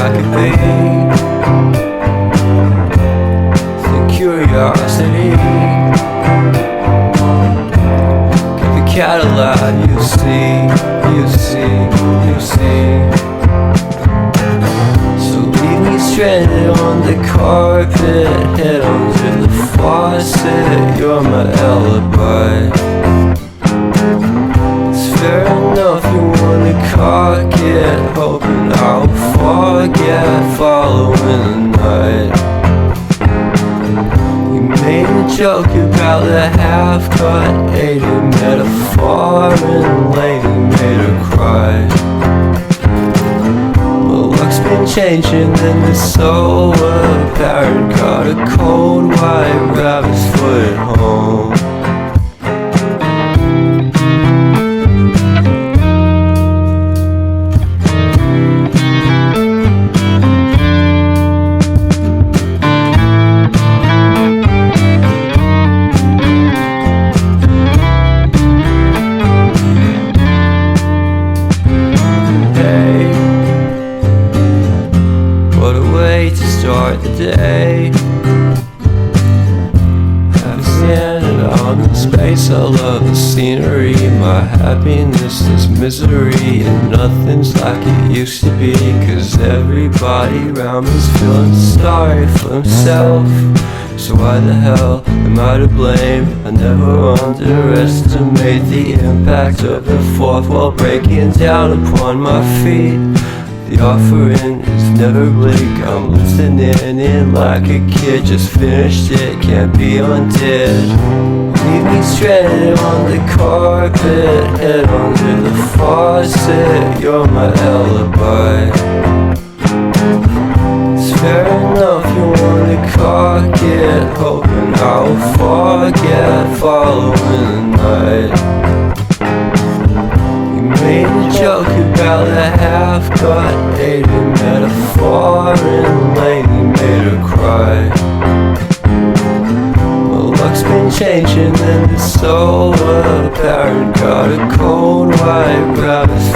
I could be. The curiosity, give the cat a laugh. You see, you see, you see. So leave me stranded on the carpet, head onto the faucet. You're my alibi. It's fair enough you wanna cock it, hoping I'll forget following the night. You made a joke about the half-cut, ate a metaphor and later made her cry. Well, luck's been changing and it's so apparent. Got a cold white rabbit's foot at home. Start the day, have standing out in space. I love the scenery. My happiness is misery, and nothing's like it used to be. 'Cause everybody around me's feeling sorry for himself. So why the hell am I to blame? I never underestimate the impact of the fourth wall breaking down upon my feet. The offering is never bleak. I'm listening in like a kid. Just finished it, can't be undid. Leave me stranded on the carpet, head onto the faucet. You're my alibi. It's fair enough you wanna cock it, hoping I'll forget following the night. Made a joke about the half-cut, ate a metaphor and lady made her cry. Well, luck's been changing and it's so apparent. Got a cold white rabbit's